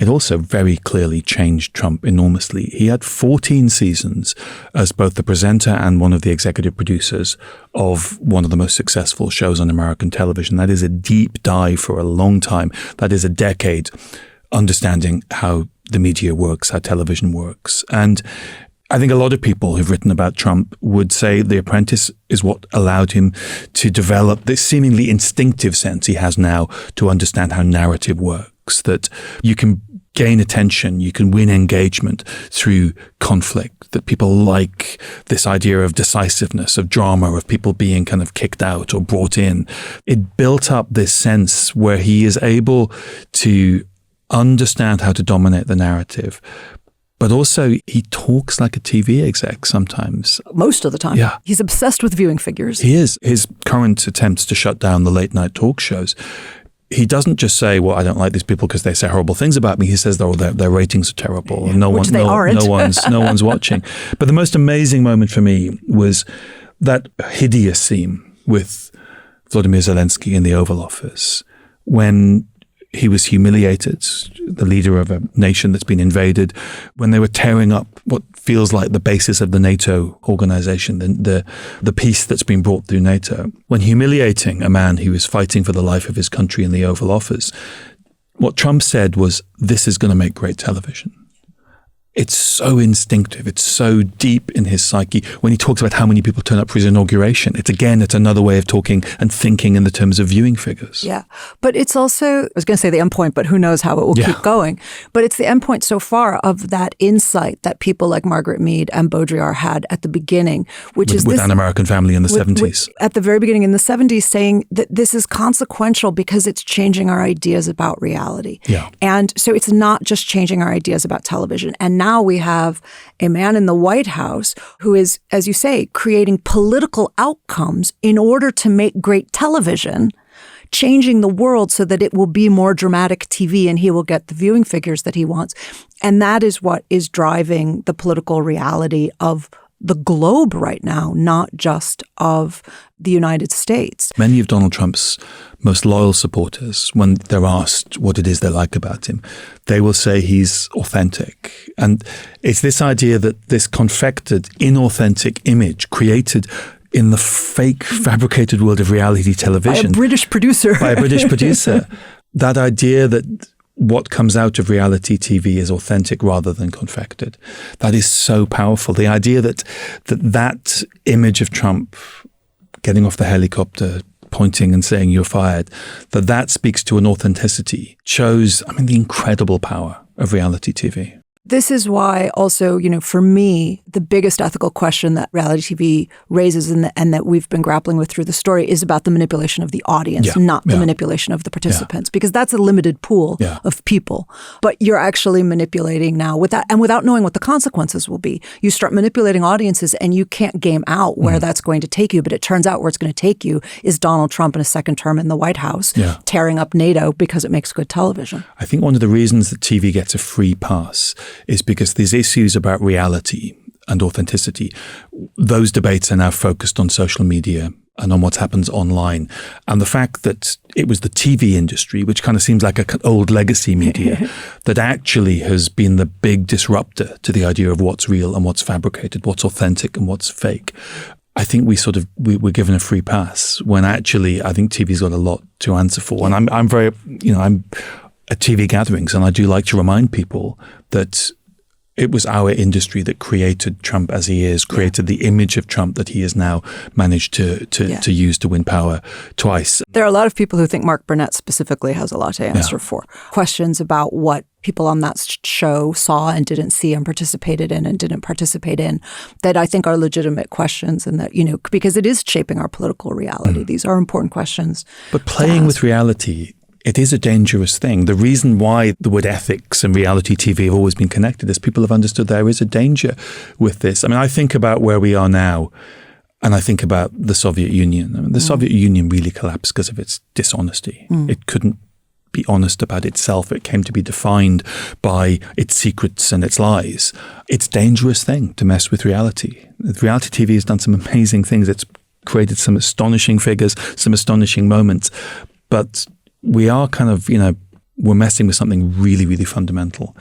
Speaker 2: It also very clearly changed Trump enormously. He had 14 seasons as both the presenter and one of the executive producers of one of the most successful shows on American television. That is a deep dive for a long time. That is a decade understanding how the media works, how television works. And I think a lot of people who've written about Trump would say The Apprentice is what allowed him to develop this seemingly instinctive sense he has now to understand how narrative works, that you can gain attention, you can win engagement through conflict, that people like this idea of decisiveness, of drama, of people being kind of kicked out or brought in. It built up this sense where he is able to understand how to dominate the narrative. But also, he talks like a TV exec sometimes.
Speaker 1: Most of the time.
Speaker 2: Yeah.
Speaker 1: He's obsessed with viewing figures.
Speaker 2: He is. His current attempts to shut down the late night talk shows, he doesn't just say, well, I don't like these people because they say horrible things about me. He says, oh, their ratings are terrible.
Speaker 1: Yeah,
Speaker 2: And no one's watching. But the most amazing moment for me was that hideous scene with Vladimir Zelensky in the Oval Office when he was humiliated, the leader of a nation that's been invaded, when they were tearing up what feels like the basis of the NATO organization, the peace that's been brought through NATO. When humiliating a man who was fighting for the life of his country in the Oval Office, what Trump said was, this is going to make great television. It's so instinctive. It's so deep in his psyche. When he talks about how many people turn up for his inauguration, it's another way of talking and thinking in the terms of viewing figures.
Speaker 1: Yeah. But it's also, I was going to say the endpoint, but who knows how it will keep going. But it's the endpoint so far of that insight that people like Margaret Mead and Baudrillard had at the beginning, which is
Speaker 2: with An American Family in the 70s.
Speaker 1: At the very beginning in the 70s, saying that this is consequential because it's changing our ideas about reality.
Speaker 2: Yeah.
Speaker 1: And so it's not just changing our ideas about television. And now we have a man in the White House who is, as you say, creating political outcomes in order to make great television, changing the world so that it will be more dramatic TV and he will get the viewing figures that he wants. And that is what is driving the political reality of the globe right now, not just of the United States.
Speaker 2: Many of Donald Trump's most loyal supporters, when they're asked what it is they like about him, they will say he's authentic. And it's this idea that this confected, inauthentic image created in the fake, fabricated world of reality television.
Speaker 1: By a British producer.
Speaker 2: That idea that what comes out of reality TV is authentic rather than confected. That is so powerful. The idea that image of Trump getting off the helicopter, pointing and saying you're fired, that speaks to an authenticity, shows, the incredible power of reality TV.
Speaker 1: This is why also, for me, the biggest ethical question that reality TV raises and that we've been grappling with through the story is about the manipulation of the audience, not the manipulation of the participants, because that's a limited pool of people. But you're actually manipulating now without knowing what the consequences will be. You start manipulating audiences and you can't game out where that's going to take you. But it turns out where it's going to take you is Donald Trump in a second term in the White House, tearing up NATO because it makes good television.
Speaker 2: I think one of the reasons that TV gets a free pass is because these issues about reality and authenticity, those debates are now focused on social media and on what happens online. And the fact that it was the TV industry, which kind of seems like an old legacy media, that actually has been the big disruptor to the idea of what's real and what's fabricated, what's authentic and what's fake. I think we're given a free pass when actually I think TV's got a lot to answer for. And I'm at TV gatherings, and I do like to remind people that it was our industry that created Trump as he is, created the image of Trump that he has now managed to use to win power twice.
Speaker 1: There are a lot of people who think Mark Burnett specifically has a lot to answer for. Questions about what people on that show saw and didn't see and participated in and didn't participate in that I think are legitimate questions, and that, because it is shaping our political reality. These are important questions.
Speaker 2: But playing with reality it is a dangerous thing. The reason why the word ethics and reality TV have always been connected is people have understood there is a danger with this. I mean, I think about where we are now, and I think about the Soviet Union. I mean, the Soviet Union really collapsed because of its dishonesty. It couldn't be honest about itself. It came to be defined by its secrets and its lies. It's a dangerous thing to mess with reality. Reality TV has done some amazing things. It's created some astonishing figures, some astonishing moments. But we are kind of, we're messing with something really, really fundamental.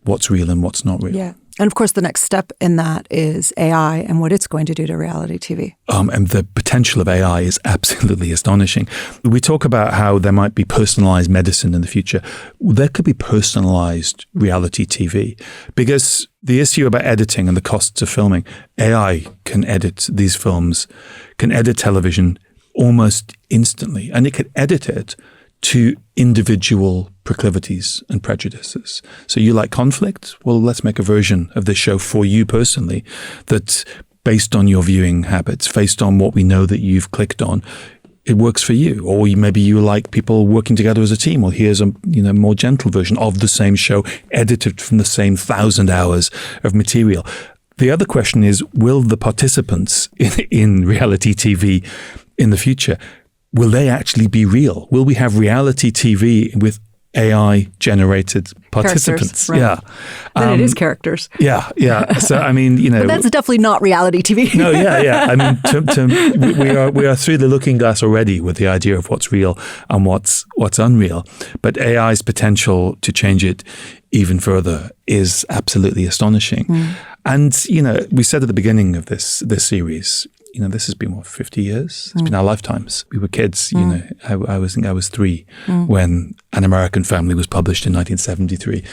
Speaker 2: What's real and what's not real.
Speaker 1: Yeah. And of course, the next step in that is AI and what it's going to do to reality TV.
Speaker 2: And the potential of AI is absolutely astonishing. We talk about how there might be personalized medicine in the future. There could be personalized reality TV, because the issue about editing and the costs of filming, AI can edit these films, can edit television almost instantly, and it could edit it to individual proclivities and prejudices. So you like conflict? Well, let's make a version of this show for you personally that's based on your viewing habits, based on what we know that you've clicked on. It works for you. Or maybe you like people working together as a team. Well, here's a more gentle version of the same show, edited from the same 1,000 hours of material. The other question is, will the participants in reality TV in the future, will they actually be real? Will we have reality TV with AI-generated participants?
Speaker 1: Right.
Speaker 2: Yeah.
Speaker 1: Then it is characters.
Speaker 2: Yeah. So, I mean,
Speaker 1: But that's definitely not reality TV.
Speaker 2: No, yeah. I mean, we are through the looking glass already with the idea of what's real and what's unreal. But AI's potential to change it even further is absolutely astonishing. And, we said at the beginning of this series, this has been 50 years? It's been our lifetimes. We were kids, I was 3 when An American Family was published in 1973.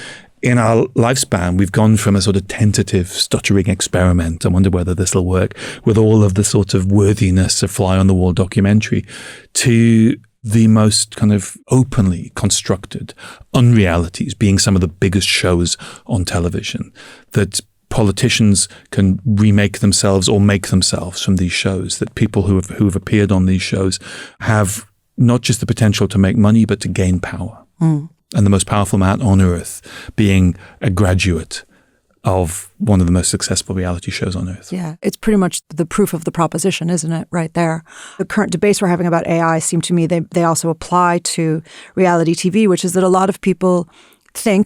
Speaker 2: In our lifespan, we've gone from a sort of tentative, stuttering experiment, I wonder whether this will work, with all of the sort of worthiness of fly-on-the-wall documentary, to the most kind of openly constructed unrealities, being some of the biggest shows on television, that politicians can remake themselves or make themselves from these shows, that people who have appeared on these shows have not just the potential to make money, but to gain power. And the most powerful man on earth being a graduate of one of the most successful reality shows on earth.
Speaker 1: Yeah, it's pretty much the proof of the proposition, isn't it, right there? The current debates we're having about AI seem to me, they also apply to reality TV, which is that a lot of people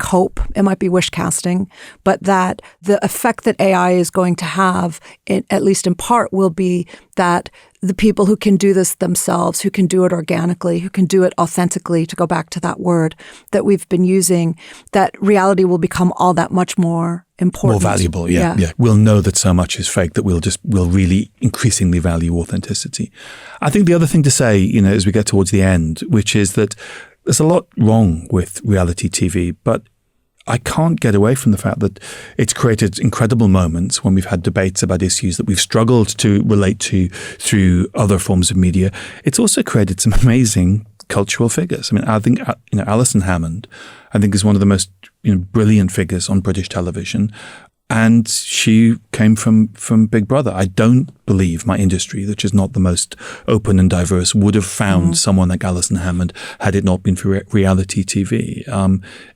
Speaker 1: hope, it might be wish casting, but that the effect that AI is going to have, at least in part, will be that the people who can do this themselves, who can do it organically, who can do it authentically, to go back to that word that we've been using, that reality will become all that much more important.
Speaker 2: More valuable, yeah. We'll know that so much is fake that we'll really increasingly value authenticity. I think the other thing to say, as we get towards the end, which is that there's a lot wrong with reality TV, but I can't get away from the fact that it's created incredible moments when we've had debates about issues that we've struggled to relate to through other forms of media. It's also created some amazing cultural figures. I mean, I think, Alison Hammond, I think, is one of the most brilliant figures on British television. And she came from Big Brother. I don't believe my industry, which is not the most open and diverse, would have found someone like Alison Hammond had it not been for reality TV.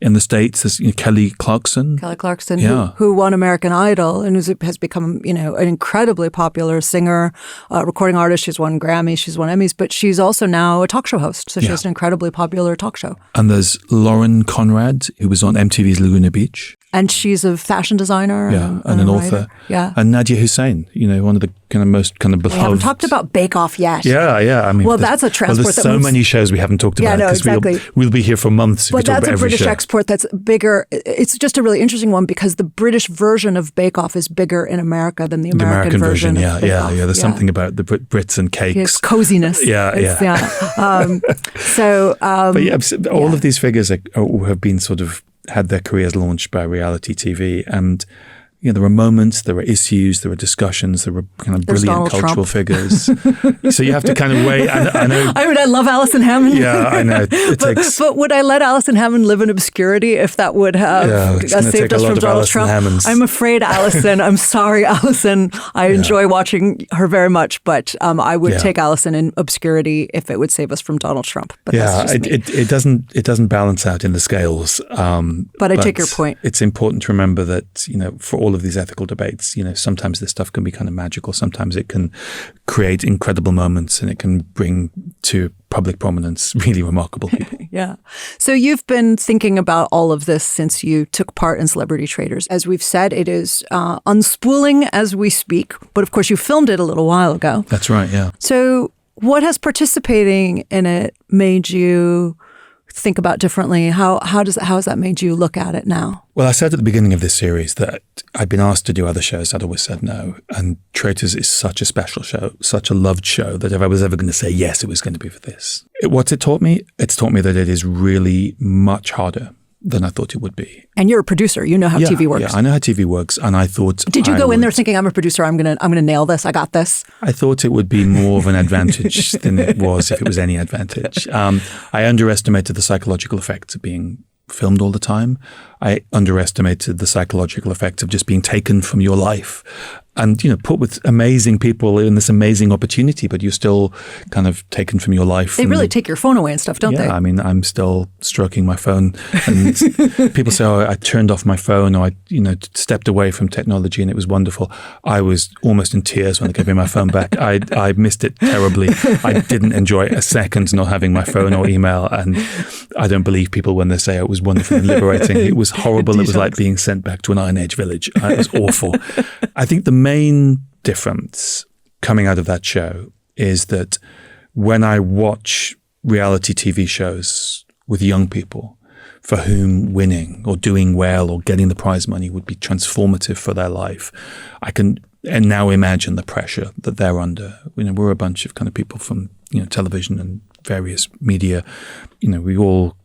Speaker 2: In the States, there's Kelly Clarkson. Who won American Idol and has become, an incredibly popular singer, recording artist. She's won Grammys, she's won Emmys, but she's also now a talk show host. So she has an incredibly popular talk show. And there's Lauren Conrad, who was on MTV's Laguna Beach. And she's a fashion designer. And an author. Yeah. And Nadia Hussain, one of the most beloved. We haven't talked about Bake Off yet. Yeah. I mean, that's a transport. There's so many shows we haven't talked about. Exactly. We'll be here for months. But that's a British export that's bigger. It's just a really interesting one because the British version of Bake Off is bigger in America than the American version. Yeah. There's something about the Brits and cakes. It's coziness. All of these figures have been sort of had their careers launched by reality TV, and there are moments, there are issues, there are discussions, there are kind of brilliant cultural figures. So you have to kind of weigh. I know.
Speaker 1: I love Alison Hammond.
Speaker 2: Yeah, I know.
Speaker 1: But would I let Alison Hammond live in obscurity if that would have saved us from Donald Trump?
Speaker 2: Hammonds.
Speaker 1: I'm afraid, Alison. I'm sorry, Alison. I enjoy watching her very much, but I would take Alison in obscurity if it would save us from Donald Trump. But
Speaker 2: it doesn't balance out in the scales.
Speaker 1: But I take your point.
Speaker 2: It's important to remember that, for all of these ethical debates, sometimes this stuff can be kind of magical. Sometimes it can create incredible moments and it can bring to public prominence really remarkable people.
Speaker 1: Yeah. So you've been thinking about all of this since you took part in Celebrity Traders. As we've said, it is unspooling as we speak. But of course, you filmed it a little while ago.
Speaker 2: That's right, yeah.
Speaker 1: So what has participating in it made you think about differently? How has that made you look at it now?
Speaker 2: Well, I said at the beginning of this series that I'd been asked to do other shows. I'd always said no. And Traitors is such a special show, such a loved show, that if I was ever going to say yes, it was going to be for this. What's it taught me? It's taught me that it is really much harder than I thought it would be. And
Speaker 1: you're a producer. You know how TV works.
Speaker 2: Yeah, I know how TV works. And I thought...
Speaker 1: Did you go in there thinking, I'm a producer, I'm gonna nail this, I got this?
Speaker 2: I thought it would be more of an advantage than it was, if it was any advantage. I underestimated the psychological effects of being filmed all the time. I underestimated the psychological effects of just being taken from your life and, put with amazing people in this amazing opportunity, but you're still kind of taken from your life.
Speaker 1: They really take your phone away and stuff, don't they?
Speaker 2: Yeah, I mean, I'm still stroking my phone and people say, I turned off my phone or I, stepped away from technology and it was wonderful. I was almost in tears when they gave me my phone back. I missed it terribly. I didn't enjoy a second not having my phone or email. And I don't believe people when they say it was wonderful and liberating. It was horrible. It was like being sent back to an Iron Age village. It was awful. I think the main difference coming out of that show is that when I watch reality TV shows with young people for whom winning or doing well or getting the prize money would be transformative for their life, I can now imagine the pressure that they're under. We're a bunch of kind of people from television and various media. We all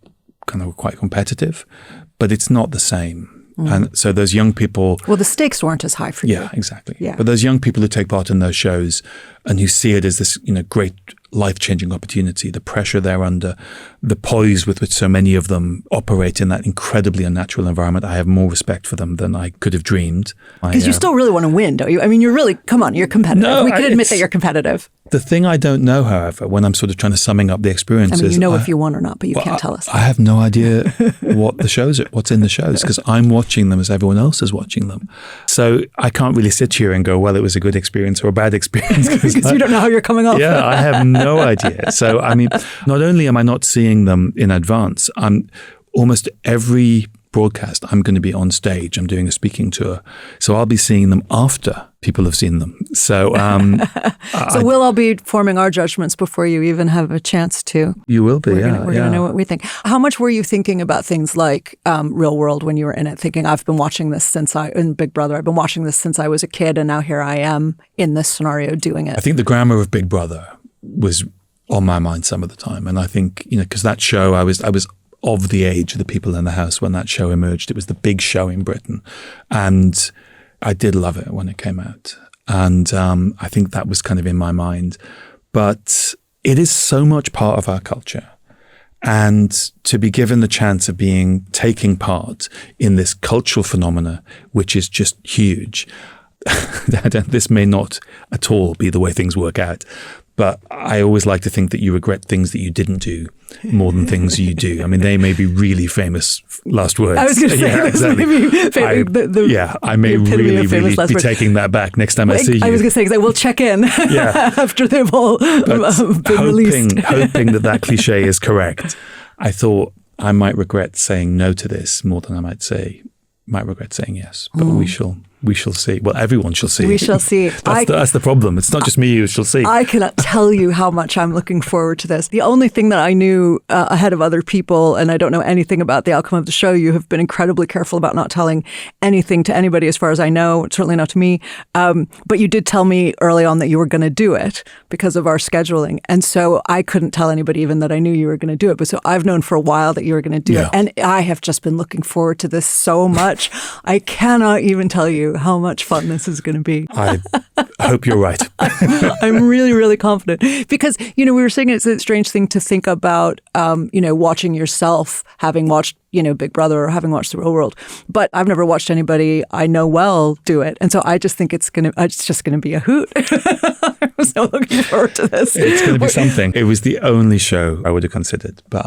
Speaker 2: kind of were quite competitive, but it's not the same. And so those young people...
Speaker 1: Well, the stakes weren't as high for you.
Speaker 2: Yeah, exactly. Yeah. But those young people who take part in those shows and who see it as this, great life-changing opportunity, the pressure they're under, the poise with which so many of them operate in that incredibly unnatural environment, I have more respect for them than I could have dreamed.
Speaker 1: Because you still really want to win, don't you? I mean, you're really, come on, you're competitive.
Speaker 2: No,
Speaker 1: we can admit that you're competitive.
Speaker 2: The thing I don't know, however, when I'm sort of trying to summing up the experiences...
Speaker 1: I mean, you know if you won or not, but you can't tell us.
Speaker 2: I have no idea what's in the shows, because I'm watching them as everyone else is watching them. So I can't really sit here and go, well, it was a good experience or a bad experience.
Speaker 1: Because you don't know how you're coming off.
Speaker 2: Yeah, I have no idea. So, I mean, not only am I not seeing them in advance, almost every broadcast, I'm going to be on stage. I'm doing a speaking tour. So I'll be seeing them after people have seen them. So
Speaker 1: we'll all be forming our judgments before you even have a chance to.
Speaker 2: You will be,
Speaker 1: We're going to know what we think. How much were you thinking about things like Real World when you were in it? Thinking, I've been watching this in Big Brother, I've been watching this since I was a kid, and now here I am in this scenario doing it.
Speaker 2: I think the grammar of Big Brother was on my mind some of the time. And I think, because that show, I was of the age of the people in the house when that show emerged. It was the big show in Britain. And I did love it when it came out. And I think that was kind of in my mind. But it is so much part of our culture. And to be given the chance of taking part in this cultural phenomena, which is just huge, this may not at all be the way things work out. But I always like to think that you regret things that you didn't do more than things you do. I mean, they may be really famous last words.
Speaker 1: I was going to say,
Speaker 2: exactly. I may really be taking that back next time I see you.
Speaker 1: I was going to say, because I will check in after they've all been released.
Speaker 2: Hoping that cliche is correct, I thought I might regret saying no to this more than I might regret saying yes. But we shall see. Well, everyone shall see.
Speaker 1: We shall see.
Speaker 2: That's the problem. It's not just me who shall see.
Speaker 1: I cannot tell you how much I'm looking forward to this. The only thing that I knew ahead of other people, and I don't know anything about the outcome of the show, you have been incredibly careful about not telling anything to anybody as far as I know, certainly not to me. But you did tell me early on that you were going to do it because of our scheduling. And so I couldn't tell anybody even that I knew you were going to do it. But so I've known for a while that you were going to do it. And I have just been looking forward to this so much. I cannot even tell you you how much fun this is going to be.
Speaker 2: I hope you're right.
Speaker 1: I'm really, really confident because, we were saying it's a strange thing to think about, watching yourself, having watched, Big Brother or having watched The Real World. But I've never watched anybody I know well do it. And so I just think it's just going to be a hoot. I'm so looking forward to this.
Speaker 2: It's going to be something. It was the only show I would have considered, but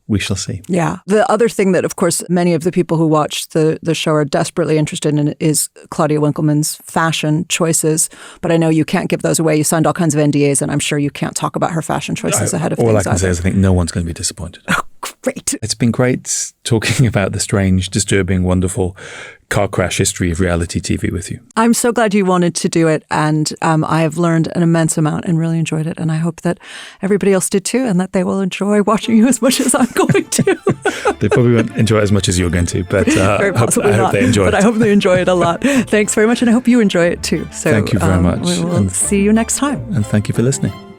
Speaker 2: we shall see.
Speaker 1: Yeah. The other thing that, of course, many of the people who watch the show are desperately interested in is Claudia Winkleman's fashion choices. But I know you can't give those away. You signed all kinds of NDAs, and I'm sure you can't talk about her fashion choices ahead of things.
Speaker 2: All I can say is I think no one's going to be disappointed.
Speaker 1: Oh, great.
Speaker 2: It's been great talking about the strange, disturbing, wonderful car crash history of reality TV with you. I'm so glad you wanted to do it, and I have learned an immense amount and really enjoyed it, and I hope that everybody else did too, and that they will enjoy watching you as much as I'm going to. They probably won't enjoy it as much as you're going to, but I hope they enjoy it. But I hope they enjoy it a lot. Thanks very much, and I hope you enjoy it too. So thank you very much. We will see you next time. And thank you for listening.